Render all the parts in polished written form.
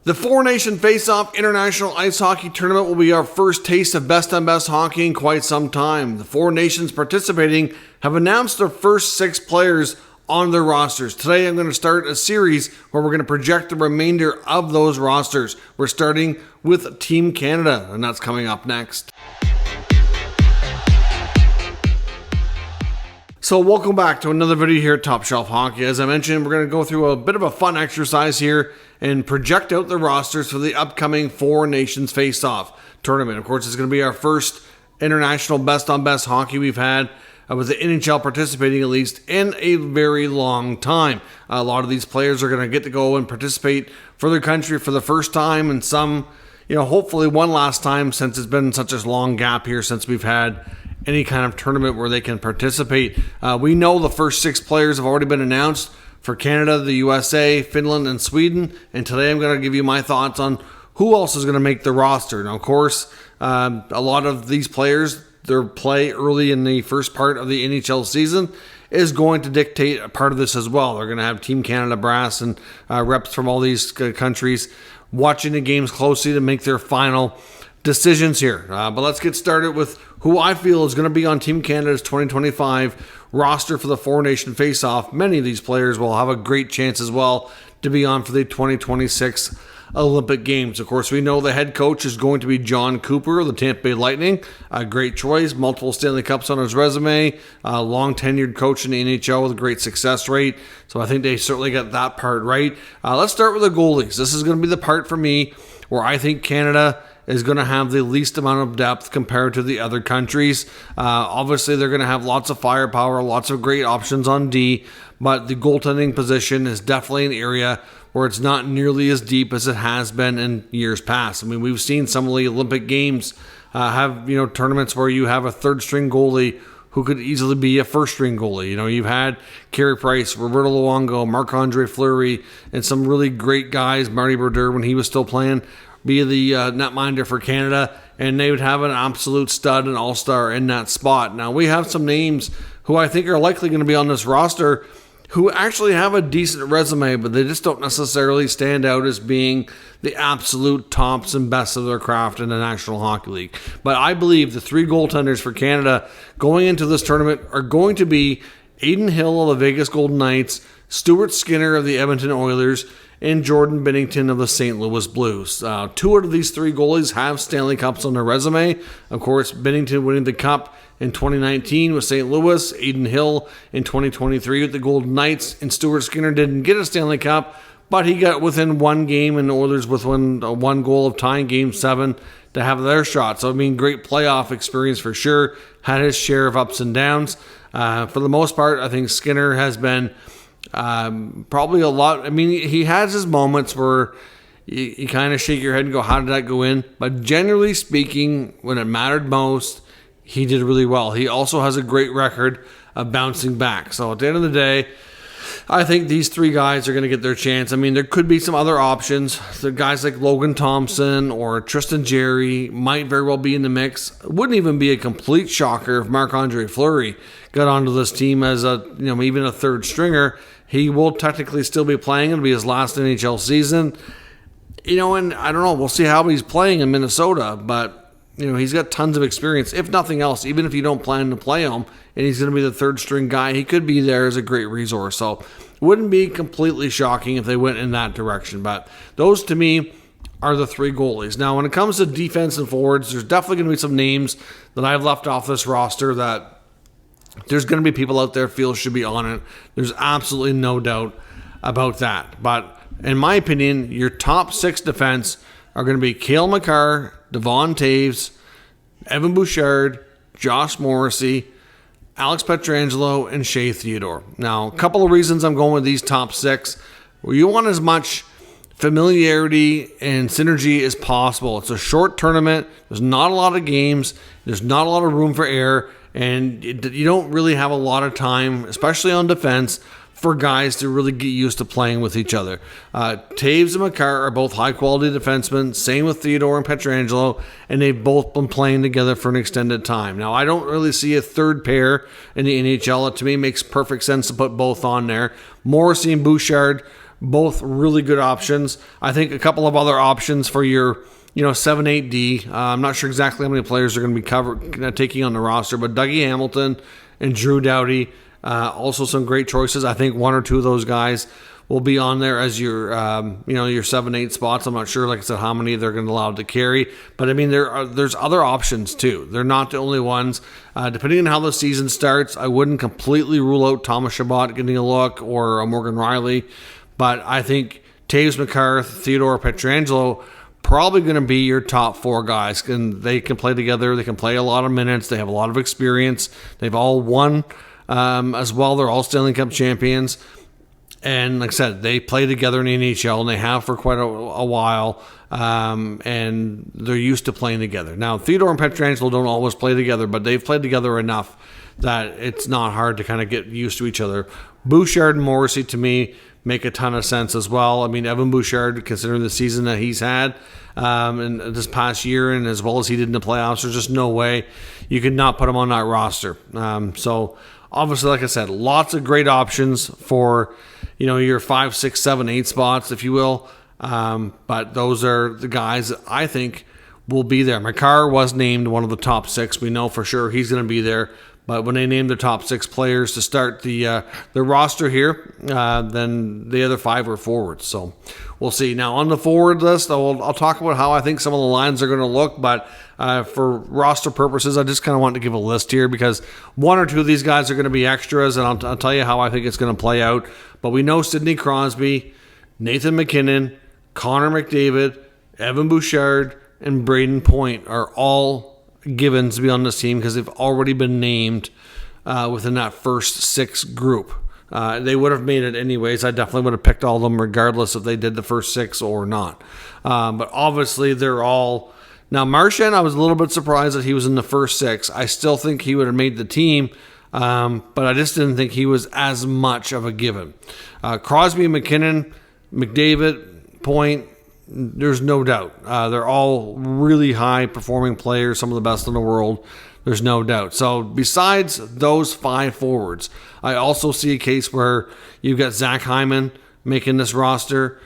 The Four Nation Face-Off International Ice Hockey Tournament will be our first taste of best-on-best hockey in quite some time. The four nations participating have announced their first 6 players on their rosters. Today I'm going to start a series where we're going to project the remainder of those rosters. We're starting with Team Canada, and that's coming up next. So welcome back to another video here at Top Shelf Hockey. As I mentioned, we're going to go through a bit of a fun exercise here and project out the rosters for the upcoming Four Nations Face-Off Tournament. Of course, it's going to be our first international best-on-best hockey we've had with the NHL participating at least in a very long time. A lot of these players are going to get to go and participate for their country for the first time, and some, hopefully one last time, since it's been such a long gap here since we've had any kind of tournament where they can participate. We know the first 6 players have already been announced for Canada, the USA, Finland, and Sweden. And today I'm going to give you my thoughts on who else is going to make the roster. Now, of course, a lot of these players, their play early in the first part of the NHL season is going to dictate a part of this as well. They're going to have Team Canada brass and reps from all these countries watching the games closely to make their final decisions here. But let's get started with who I feel is going to be on Team Canada's 2025 roster for the Four Nation Face-Off. Many of these players will have a great chance as well to be on for the 2026 Olympic Games. Of course, we know the head coach is going to be John Cooper of the Tampa Bay Lightning. A great choice, multiple Stanley Cups on his resume, a long tenured coach in the NHL with a great success rate. So I think they certainly got that part right. Let's start with the goalies. This is going to be the part for me where I think Canada is going to have the least amount of depth compared to the other countries. Obviously, they're going to have lots of firepower, lots of great options on D, but the goaltending position is definitely an area where it's not nearly as deep as it has been in years past. I mean, we've seen some of the Olympic Games have tournaments where you have a third-string goalie who could easily be a first-string goalie. You've had Carey Price, Roberto Luongo, Marc-Andre Fleury, and some really great guys, Marty Brodeur when he was still playing, be the netminder for Canada, and they would have an absolute stud and all-star in that spot. Now, we have some names who I think are likely going to be on this roster who actually have a decent resume, but they just don't necessarily stand out as being the absolute tops and best of their craft in the National Hockey League. But I believe the 3 goaltenders for Canada going into this tournament are going to be Adin Hill of the Vegas Golden Knights, Stuart Skinner of the Edmonton Oilers, and Jordan Binnington of the St. Louis Blues. 2 out of these 3 goalies have Stanley Cups on their resume. Of course, Binnington winning the Cup in 2019 with St. Louis, Adin Hill in 2023 with the Golden Knights, and Stuart Skinner didn't get a Stanley Cup, but he got within 1 game, and the Oilers within 1 goal of tying Game 7 to have their shot. So, great playoff experience for sure. Had his share of ups and downs. For the most part, I think Skinner has been probably a lot. He has his moments where you kind of shake your head and go, how did that go in? But generally speaking, when it mattered most, he did really well. He also has a great record of bouncing back. So at the end of the day, I think these 3 guys are going to get their chance. There could be some other options. The guys like Logan Thompson or Tristan Jarry might very well be in the mix. It wouldn't even be a complete shocker if Marc-Andre Fleury got onto this team as even a third stringer. He will technically still be playing. It'll be his last NHL season. And I don't know. We'll see how he's playing in Minnesota, but he's got tons of experience. If nothing else, even if you don't plan to play him, and he's going to be the third string guy, he could be there as a great resource. So it wouldn't be completely shocking if they went in that direction. But those, to me, are the 3 goalies. Now, when it comes to defense and forwards, there's definitely going to be some names that I've left off this roster that there's going to be people out there feel should be on it. There's absolutely no doubt about that. But in my opinion, your top 6 defense are going to be Cale Makar, Devon Toews, Evan Bouchard, Josh Morrissey, Alex Pietrangelo, and Shea Theodore. Now, a couple of reasons I'm going with these top 6. Well, you want as much familiarity and synergy as possible. It's a short tournament. There's not a lot of games. There's not a lot of room for error. And you don't really have a lot of time, especially on defense, for guys to really get used to playing with each other. Toews and Makar are both high-quality defensemen. Same with Theodore and Pietrangelo, and they've both been playing together for an extended time. Now, I don't really see a third pair in the NHL. It, to me, makes perfect sense to put both on there. Morrissey and Bouchard Both really good options. I think a couple of other options for your 7-8D. I'm not sure exactly how many players are going to be taking on the roster, but Dougie Hamilton and Drew Doughty, also some great choices. I think one or two of those guys will be on there as your 7-8 spots. I'm not sure, like I said, how many they're going to allow to carry, but I mean there's other options too. They're not the only ones. Depending on how the season starts, I wouldn't completely rule out Thomas Chabot getting a look or Morgan Riley, but I think Taves McCarth, Theodore Pietrangelo, probably going to be your top four guys, and they can play together. They can play a lot of minutes. They have a lot of experience. They've all won as well. They're all Stanley Cup champions. And like I said, they play together in the NHL, and they have for quite a while, and they're used to playing together. Now, Theodore and Pietrangelo don't always play together, but they've played together enough that it's not hard to kind of get used to each other. Bouchard and Morrissey, to me, make a ton of sense as well. I mean, Evan Bouchard, considering the season that he's had in this past year, and as well as he did in the playoffs, there's just no way you could not put him on that roster. So obviously, like I said, lots of great options for your 5, 6, 7, 8 spots, if you will. But those are the guys that I think will be there. Makar was named one of the top 6. We know for sure he's going to be there. But when they name the top 6 players to start the roster here, then the other 5 are forwards. So we'll see. Now on the forward list, I'll talk about how I think some of the lines are going to look. But for roster purposes, I just kind of want to give a list here because one or two of these guys are going to be extras, and I'll tell you how I think it's going to play out. But we know Sidney Crosby, Nathan MacKinnon, Connor McDavid, Evan Bouchard, and Braden Point are all given to be on this team because they've already been named within that first 6 group. They would have made it anyways. I definitely would have picked all of them regardless if they did the first 6 or not. But obviously they're all... Now Marchand, I was a little bit surprised that he was in the first 6. I still think he would have made the team, but I just didn't think he was as much of a given. Crosby, McKinnon, McDavid, Point, there's no doubt. They're all really high-performing players, some of the best in the world. There's no doubt. So besides those 5 forwards, I also see a case where you've got Zach Hyman making this roster.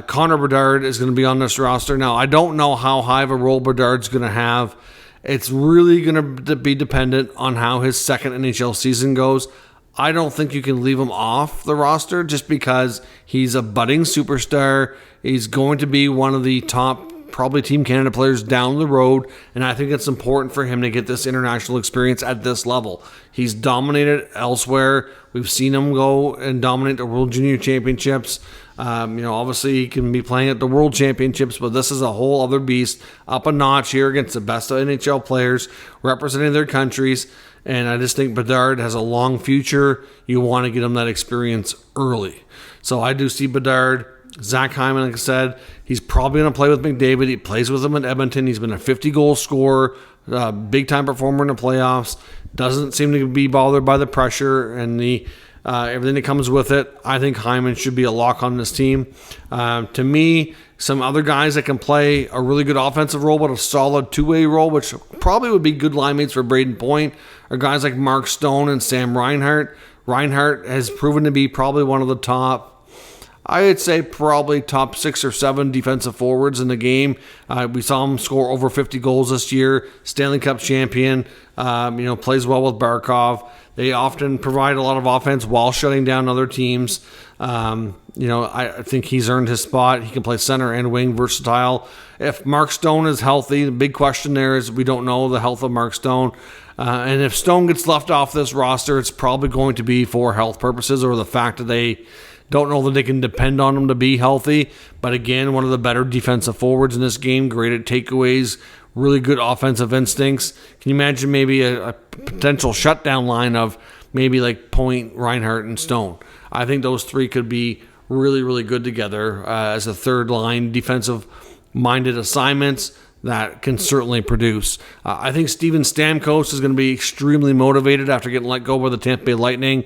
Connor Bedard is going to be on this roster. Now, I don't know how high of a role Bedard's going to have. It's really going to be dependent on how his second NHL season goes. I don't think you can leave him off the roster just because he's a budding superstar. He's going to be one of the top, probably Team Canada players down the road, and I think it's important for him to get this international experience at this level. He's dominated elsewhere. We've seen him go and dominate the World Junior Championships. Obviously he can be playing at the World Championships, but this is a whole other beast, up a notch here against the best of NHL players representing their countries. And I just think Bedard has a long future. You want to get him that experience early. So I do see Bedard. Zach Hyman, like I said, he's probably going to play with McDavid. He plays with him in Edmonton. He's been a 50-goal scorer, big-time performer in the playoffs. Doesn't seem to be bothered by the pressure and the everything that comes with it. I think Hyman should be a lock on this team. To me, some other guys that can play a really good offensive role, but a solid two-way role, which probably would be good line mates for Braden Point, are guys like Mark Stone and Sam Reinhart. Reinhart has proven to be probably one of the top, I would say probably top 6 or 7 defensive forwards in the game. We saw him score over 50 goals this year. Stanley Cup champion, plays well with Barkov. They often provide a lot of offense while shutting down other teams. I think he's earned his spot. He can play center and wing, versatile. If Mark Stone is healthy, the big question there is we don't know the health of Mark Stone. And if Stone gets left off this roster, it's probably going to be for health purposes or the fact that they don't know that they can depend on him to be healthy. But again, one of the better defensive forwards in this game, great at takeaways, really good offensive instincts. Can you imagine maybe a potential shutdown line of maybe like Point, Reinhart, and Stone? I think those 3 could be really, really good together as a third line defensive-minded assignments that can certainly produce. I think Steven Stamkos is going to be extremely motivated after getting let go by the Tampa Bay Lightning.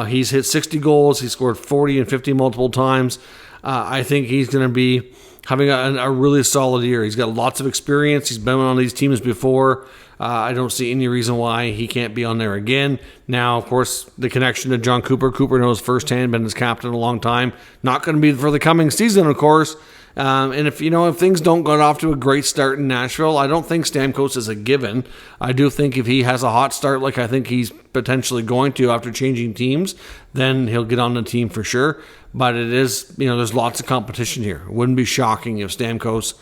He's hit 60 goals. He scored 40 and 50 multiple times. I think he's going to be having a really solid year. He's got lots of experience. He's been on these teams before. I don't see any reason why he can't be on there again. Now, of course, the connection to John Cooper. Cooper knows firsthand, been his captain a long time. Not going to be for the coming season, of course. And if things don't get off to a great start in Nashville, I don't think Stamkos is a given. I do think if he has a hot start, like I think he's potentially going to after changing teams, then he'll get on the team for sure. But it is, there's lots of competition here. It wouldn't be shocking if Stamkos,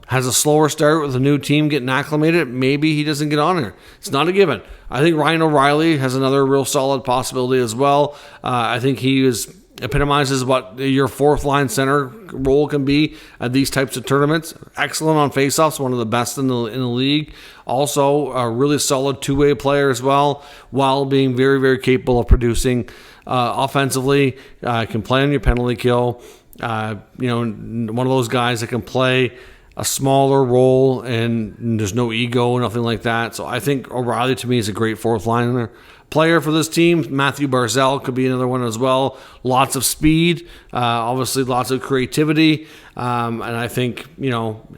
has a slower start with a new team getting acclimated. Maybe he doesn't get on there. It's not a given. I think Ryan O'Reilly has another real solid possibility as well. I think he epitomizes what your fourth line center role can be at these types of tournaments. Excellent on faceoffs, one of the best in the league. Also, a really solid two-way player as well, while being very, very capable of producing offensively. Can play on your penalty kill. One of those guys that can play a smaller role and there's no ego, nothing like that. So I think O'Reilly to me is a great fourth liner player for this team. Matthew Barzal could be another one as well. Lots of speed, obviously lots of creativity, and I think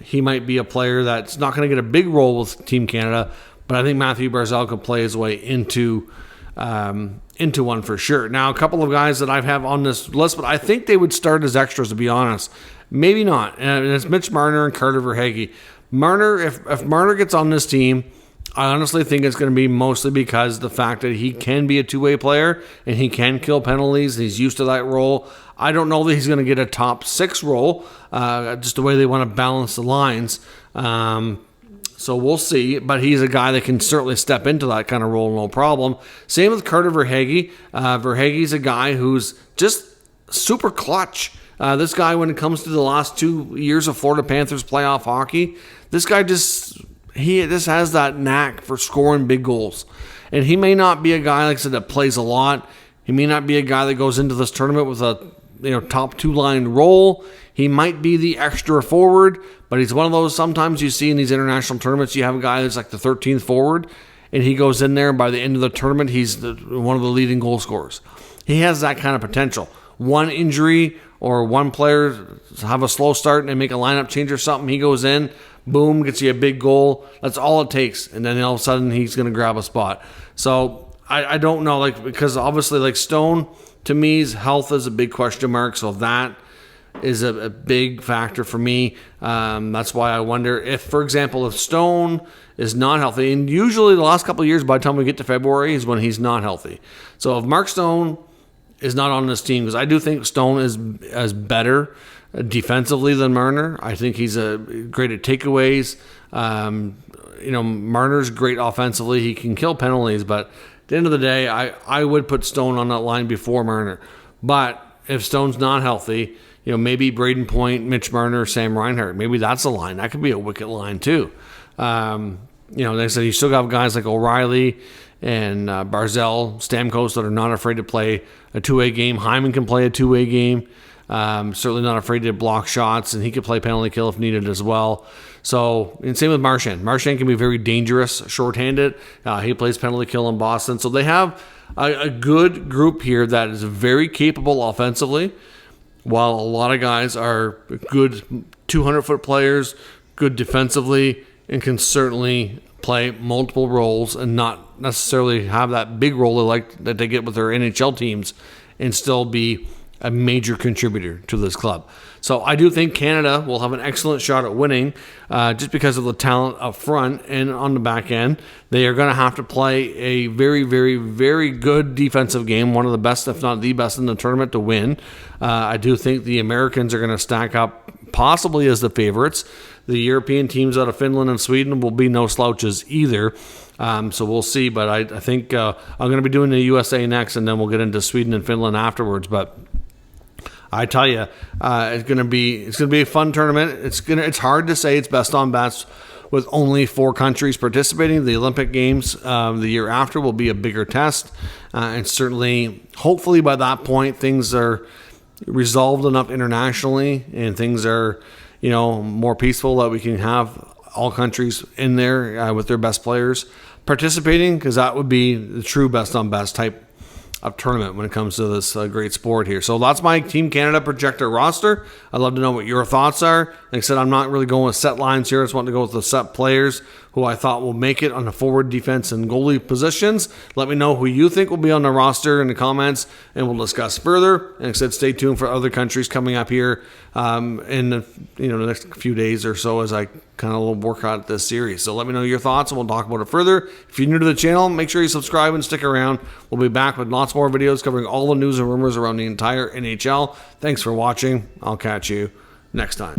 he might be a player that's not going to get a big role with Team Canada, but I think Matthew Barzal could play his way into one for sure. Now, a couple of guys that I have on this list, but I think they would start as extras, to be honest. Maybe not. And it's Mitch Marner and Carter Verhaeghe. Marner, if Marner gets on this team, I honestly think it's going to be mostly because the fact that he can be a two-way player and he can kill penalties. He's used to that role. I don't know that he's going to get a top six role, just the way they want to balance the lines. So we'll see, but he's a guy that can certainly step into that kind of role, no problem. Same with Carter Verhaeghe. Verhaeghe's a guy who's just super clutch. This guy, when it comes to the last 2 years of Florida Panthers playoff hockey, this guy just has that knack for scoring big goals. And he may not be a guy, like I said, that plays a lot. He may not be a guy that goes into this tournament with a top two-line role. He might be the extra forward, but he's one of those, sometimes you see in these international tournaments, you have a guy that's like the 13th forward, and he goes in there, and by the end of the tournament, he's one of the leading goal scorers. He has that kind of potential. One injury or one player have a slow start and make a lineup change or something, he goes in, boom, gets you a big goal. That's all it takes, and then all of a sudden, he's going to grab a spot. So I don't know, because obviously, Stone, to me, his health is a big question mark, so that is a big factor for me. That's why I wonder if, for example, if Stone is not healthy, and usually the last couple of years, by the time we get to February, is when he's not healthy. So if Mark Stone is not on this team, because I do think Stone is better defensively than Marner. I think he's great at takeaways. Marner's great offensively. He can kill penalties, but at the end of the day, I would put Stone on that line before Marner. But if Stone's not healthy, maybe Braden Point, Mitch Marner, Sam Reinhart, maybe that's a line. That could be a wicked line too. Like I said, you still got guys like O'Reilly and Barzal, Stamkos that are not afraid to play a two-way game. Hyman can play a two-way game. Certainly not afraid to block shots, and he can play penalty kill if needed as well. So, and same with Marchand. Marchand can be very dangerous, shorthanded. He plays penalty kill in Boston. So they have a good group here that is very capable offensively, while a lot of guys are good 200-foot players, good defensively, and can certainly play multiple roles and not necessarily have that big role that they get with their NHL teams and still be a major contributor to this club. So I do think Canada will have an excellent shot at winning just because of the talent up front and on the back end. They are going to have to play a very, very, very good defensive game, one of the best, if not the best in the tournament to win. I do think the Americans are going to stack up possibly as the favorites. The European teams out of Finland and Sweden will be no slouches either. So we'll see, but I think I'm going to be doing the USA next, and then we'll get into Sweden and Finland afterwards. But I tell you, it's going to be a fun tournament. It's hard to say it's best on best with only 4 countries participating. The Olympic Games the year after will be a bigger test, and certainly, hopefully by that point, things are resolved enough internationally, and things are more peaceful that we can have all countries in there with their best players participating, because that would be the true best on best type tournament when it comes to this great sport here. So that's my Team Canada projector roster. I'd love to know what your thoughts are. Like I said, I'm not really going with set lines here. I just want to go with the set players who I thought will make it on the forward, defense, and goalie positions. Let me know who you think will be on the roster in the comments, and we'll discuss further. And like I said, stay tuned for other countries coming up here in the next few days or so as I kind of work out this series. So let me know your thoughts, and we'll talk about it further. If you're new to the channel, make sure you subscribe and stick around. We'll be back with lots more videos covering all the news and rumors around the entire NHL. Thanks for watching. I'll catch you next time.